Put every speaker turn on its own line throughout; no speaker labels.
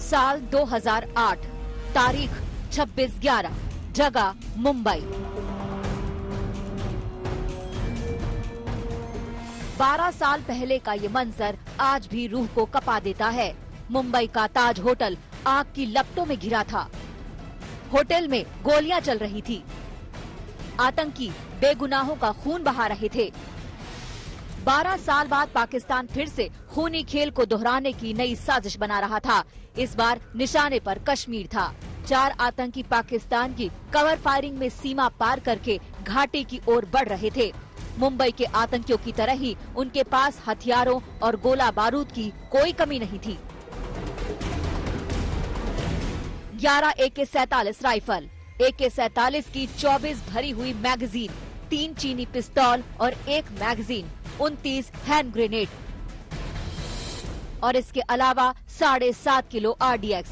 साल 2008, तारीख 26/11, जगह मुंबई। 12 साल पहले का ये मंजर आज भी रूह को कपा देता है। मुंबई का ताज होटल आग की लपटों में घिरा था। होटल में गोलियां चल रही थी। आतंकी बेगुनाहों का खून बहा रहे थे। 12 साल बाद पाकिस्तान फिर से खूनी खेल को दोहराने की नई साजिश बना रहा था। इस बार निशाने पर कश्मीर था। 4 आतंकी पाकिस्तान की कवर फायरिंग में सीमा पार करके घाटी की ओर बढ़ रहे थे। मुंबई के आतंकियों की तरह ही उनके पास हथियारों और गोला बारूद की कोई कमी नहीं थी। 11 AK-47 राइफल, AK-47 की 24 भरी हुई मैगजीन, 3 चीनी पिस्तौल और 1 मैगजीन, 29 हैंड ग्रेनेड और इसके अलावा 7.5 किलो RDX।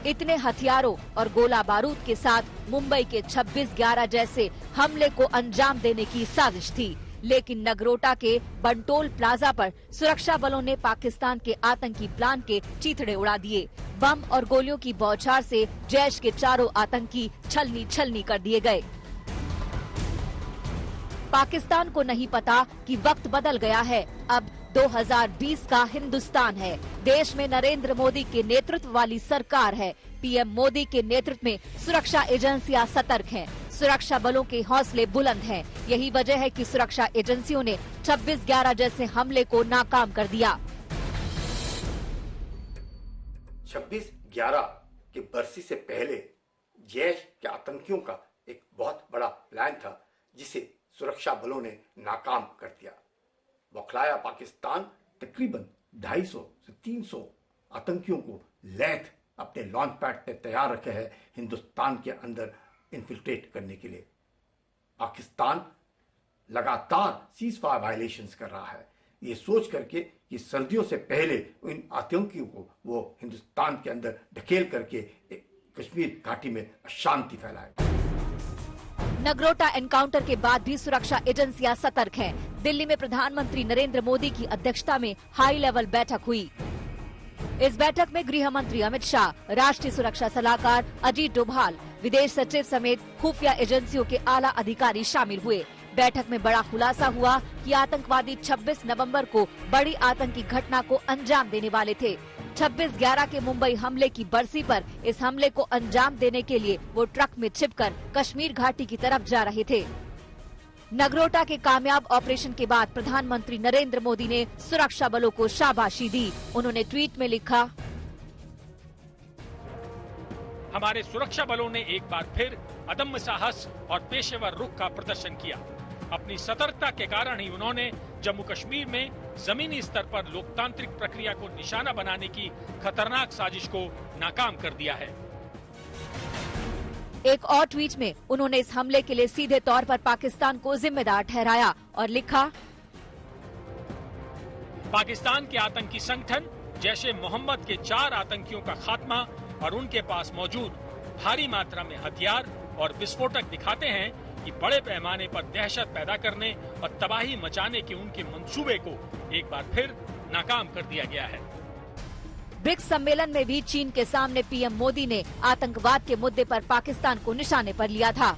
इतने हथियारों और गोला बारूद के साथ मुंबई के 26/11 जैसे हमले को अंजाम देने की साजिश थी। लेकिन नगरोटा के बंटोल प्लाजा पर सुरक्षा बलों ने पाकिस्तान के आतंकी प्लान के चीथड़े उड़ा दिए। बम और गोलियों की बौछार से जैश के 4 आतंकी छलनी छलनी कर दिए गए। पाकिस्तान को नहीं पता कि वक्त बदल गया है। अब 2020 का हिंदुस्तान है। देश में नरेंद्र मोदी के नेतृत्व वाली सरकार है। PM मोदी के नेतृत्व में सुरक्षा एजेंसियां सतर्क हैं। सुरक्षा बलों के हौसले बुलंद हैं। यही वजह है कि सुरक्षा एजेंसियों ने 26/11 जैसे हमले को नाकाम कर दिया।
26/11 की बरसी से पहले जैश के आतंकियों का एक बहुत बड़ा प्लान था, जिसे सुरक्षा बलों ने नाकाम कर दिया। बौखलाया पाकिस्तान तकरीबन 250 से 300 आतंकियों को लैथ अपने लॉन्च पैड पे तैयार रखे हैं हिंदुस्तान के अंदर इन्फिल्ट्रेट करने के लिए। पाकिस्तान लगातार सीज़फायर वायलेशंस कर रहा है, ये सोच करके कि सर्दियों से पहले इन आतंकियों को वो हिंदुस्तान के अंदर ढकेल करके कश्मीर घाटी में अशांति फैलाए।
नगरोटा एनकाउंटर के बाद भी सुरक्षा एजेंसियां सतर्क हैं। दिल्ली में प्रधानमंत्री नरेंद्र मोदी की अध्यक्षता में हाई लेवल बैठक हुई। इस बैठक में गृह मंत्री अमित शाह, राष्ट्रीय सुरक्षा सलाहकार अजीत डोभाल, विदेश सचिव समेत खुफिया एजेंसियों के आला अधिकारी शामिल हुए। बैठक में बड़ा खुलासा हुआ कि आतंकवादी 26 नवंबर को बड़ी आतंकी घटना को अंजाम देने वाले थे। 26/11 के मुंबई हमले की बरसी पर इस हमले को अंजाम देने के लिए वो ट्रक में छिपकर कश्मीर घाटी की तरफ जा रहे थे। नगरोटा के कामयाब ऑपरेशन के बाद प्रधानमंत्री नरेंद्र मोदी ने सुरक्षा बलों को शाबाशी दी। उन्होंने ट्वीट में लिखा,
हमारे सुरक्षा बलों ने एक बार फिर अदम्य साहस और पेशेवर रुख का प्रदर्शन किया। अपनी सतर्कता के कारण ही उन्होंने जम्मू कश्मीर में जमीनी स्तर पर लोकतांत्रिक प्रक्रिया को निशाना बनाने की खतरनाक साजिश को नाकाम कर दिया है।
एक और ट्वीट में उन्होंने इस हमले के लिए सीधे तौर पर पाकिस्तान को जिम्मेदार ठहराया और लिखा,
पाकिस्तान के आतंकी संगठन जैशे मोहम्मद के 4 आतंकियों का खात्मा और उनके पास मौजूद भारी मात्रा में हथियार और विस्फोटक दिखाते हैं कि बड़े पैमाने पर दहशत पैदा करने और तबाही मचाने के उनके मंसूबे को एक बार फिर नाकाम कर दिया गया है।
ब्रिक्स सम्मेलन में भी चीन के सामने PM मोदी ने आतंकवाद के मुद्दे पर पाकिस्तान को निशाने पर लिया था।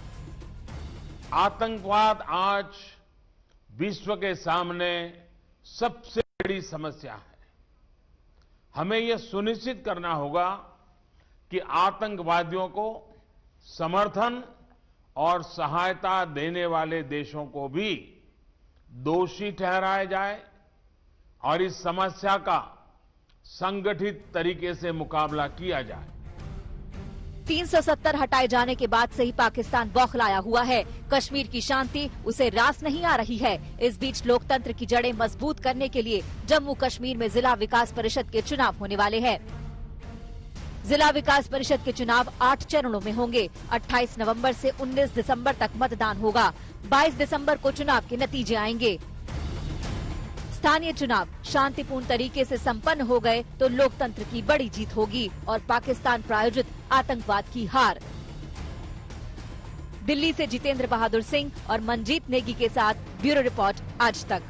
आतंकवाद आज विश्व के सामने सबसे बड़ी समस्या है। हमें यह सुनिश्चित करना होगा कि आतंकवादियों को समर्थन और सहायता देने वाले देशों को भी दोषी ठहराया जाए और इस समस्या का संगठित तरीके से मुकाबला किया जाए।
370 हटाए जाने के बाद से ही पाकिस्तान बौखलाया हुआ है। कश्मीर की शांति उसे रास नहीं आ रही है। इस बीच लोकतंत्र की जड़ें मजबूत करने के लिए जम्मू कश्मीर में जिला विकास परिषद के चुनाव होने वाले हैं। जिला विकास परिषद के चुनाव 8 चरणों में होंगे। 28 नवंबर से 19 दिसंबर तक मतदान होगा। 22 दिसंबर को चुनाव के नतीजे आएंगे। स्थानीय चुनाव शांतिपूर्ण तरीके से संपन्न हो गए तो लोकतंत्र की बड़ी जीत होगी और पाकिस्तान प्रायोजित आतंकवाद की हार। दिल्ली से जितेंद्र बहादुर सिंह और मंजीत नेगी के साथ ब्यूरो रिपोर्ट आज तक।